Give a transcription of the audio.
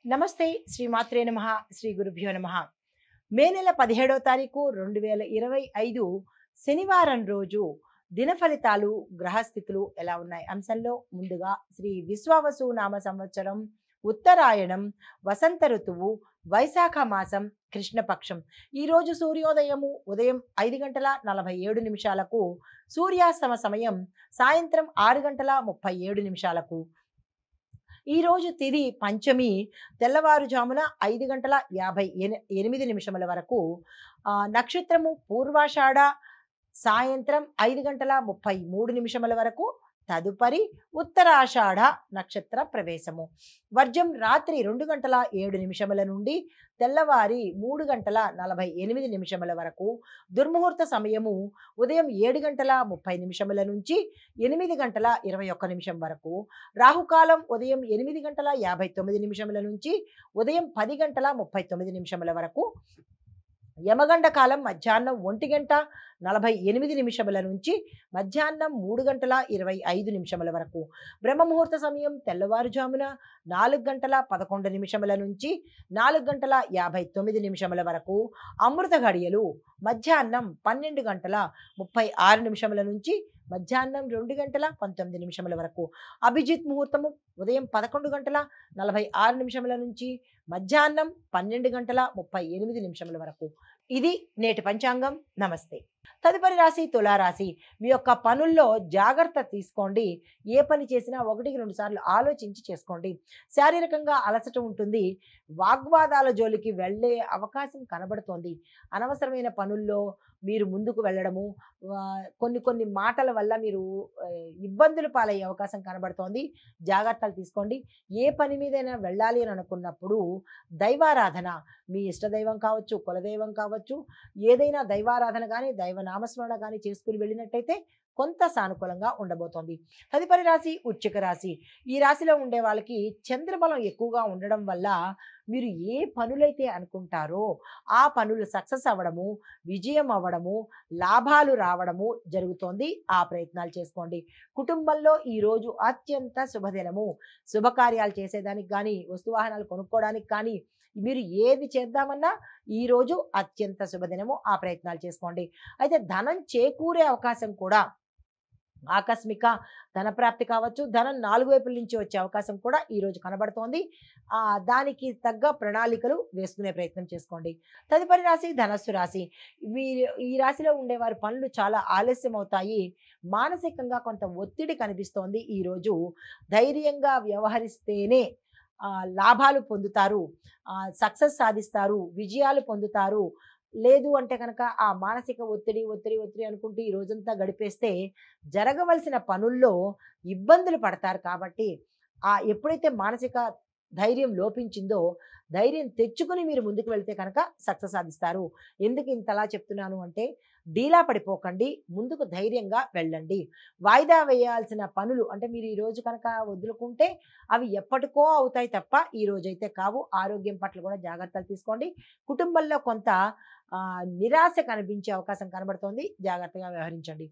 నమస్తే శ్రీ మాత్రే నమః శ్రీ గురుభ్యో నమః మే నెల 17వ తారీఖు 2025 శనివారం రోజు దిన ఫలితాలు గ్రహస్థితులు ఎలా ఉన్నాయి అంశంలో ముందుగా శ్రీ విశ్వావసు నామ సంవత్సరం ఉత్తరాయణం వసంత ఋతువు వైశాఖ మాసం కృష్ణపక్షం ఈ రోజు సూర్యోదయము ఉదయం 5:47 సూర్యాస్తమ సమయం సాయంత్రం 6:37 ఈ రోజు తిథి పంచమి తెల్లవారుజామున 5:58 వరకు నక్షత్రము పూర్వాషాఢ సాయంత్రం 5:33 వరకు తదుపరి ఉత్తరాషాఢ నక్షత్ర ప్రవేశము వర్జం రాత్రి 2:07 నుండి తెల్లవారి 3:48 వరకు దుర్ముహూర్త సమయము ఉదయం 7:30 నుంచి 8:21 వరకు రాహుకాలం ఉదయం 8:59 నుంచి ఉదయం 10:39 వరకు యమగండ కాలం మధ్యాహ్నం 1:48 నుంచి మధ్యాహ్నం 3:25 వరకు బ్రహ్మముహూర్త సమయం తెల్లవారుజామున 4:11 నుంచి 4:59 వరకు అమృత ఘడియలు మధ్యాహ్నం 12:36 నుంచి మధ్యాహ్నం 2:19 వరకు అభిజిత్ ముహూర్తము ఉదయం 11:46 నుంచి మధ్యాహ్నం 12:38 వరకు ఇది నేటి పంచాంగం. నమస్తే. తదుపరి రాశి తులారాశి. మీ యొక్క పనుల్లో జాగ్రత్త తీసుకోండి. ఏ పని చేసినా 1-2 సార్లు ఆలోచించి చేసుకోండి. శారీరకంగా అలసట ఉంటుంది. వాగ్వాదాల జోలికి వెళ్ళే అవకాశం కనబడుతోంది. అనవసరమైన పనుల్లో మీరు ముందుకు వెళ్ళడము, కొన్ని మాటల వల్ల మీరు ఇబ్బందులు పాలయ్యే అవకాశం కనబడుతోంది. జాగ్రత్తలు తీసుకోండి. ఏ పని మీదైనా వెళ్ళాలి అని అనుకున్నప్పుడు దైవారాధన, మీ ఇష్టదైవం కావచ్చు, కులదైవం కావచ్చు, ఏదైనా దైవారాధన కానీ దైవనామస్మరణ కానీ చేసుకుని వెళ్ళినట్టయితే కొంత సానుకూలంగా ఉండబోతోంది. తదుపరి రాశి వృశ్చిక రాశి. ఈ రాశిలో ఉండే వాళ్ళకి చంద్రబలం ఎక్కువగా ఉండడం వల్ల మీరు ఏ పనులైతే అనుకుంటారో ఆ పనులు సక్సెస్ అవ్వడము, విజయం అవ్వడము, లాభాలు రావడము జరుగుతోంది. ఆ ప్రయత్నాలు చేసుకోండి. కుటుంబంలో ఈరోజు అత్యంత శుభదినము. శుభకార్యాలు చేసేదానికి కానీ, వస్తువాహనాలు కొనుక్కోవడానికి కానీ, మీరు ఏది చేద్దామన్నా ఈరోజు అత్యంత శుభదినము. ఆ ప్రయత్నాలు చేసుకోండి. అయితే ధనం చేకూరే అవకాశం కూడా, ఆకస్మిక ధనప్రాప్తి కావచ్చు, ధనం 4 వైపుల నుంచి వచ్చే అవకాశం కూడా ఈరోజు కనబడుతోంది. దానికి తగ్గ ప్రణాళికలు వేసుకునే ప్రయత్నం చేసుకోండి. తదుపరి రాశి ధనస్సు రాశి. ఈ రాశిలో ఉండేవారి పనులు చాలా ఆలస్యం అవుతాయి. మానసికంగా కొంత ఒత్తిడి కనిపిస్తోంది. ఈరోజు ధైర్యంగా వ్యవహరిస్తేనే లాభాలు పొందుతారు, సక్సెస్ సాధిస్తారు, విజయాలు పొందుతారు. లేదు అంటే కనుక ఆ మానసిక ఒత్తిడి అనుకుంటూ ఈ రోజంతా గడిపేస్తే జరగవలసిన పనుల్లో ఇబ్బందులు పడతారు. కాబట్టి ఎప్పుడైతే మానసిక ధైర్యం లోపించిందో ధైర్యం తెచ్చుకుని మీరు ముందుకు వెళ్తే కనుక సక్సెస్ సాధిస్తారు. ఎందుకు ఇంతలా చెప్తున్నాను అంటే, డీలా పడిపోకండి, ముందుకు ధైర్యంగా వెళ్ళండి. వాయిదా వేయాల్సిన పనులు అంటే మీరు ఈరోజు కనుక వదులుకుంటే అవి ఎప్పటికో అవుతాయి తప్ప ఈ రోజైతే కావు. ఆరోగ్యం పట్ల కూడా జాగ్రత్తలు తీసుకోండి. కుటుంబంలో కొంత నిరాశ కనిపించే అవకాశం కనబడుతోంది. జాగ్రత్తగా వ్యవహరించండి.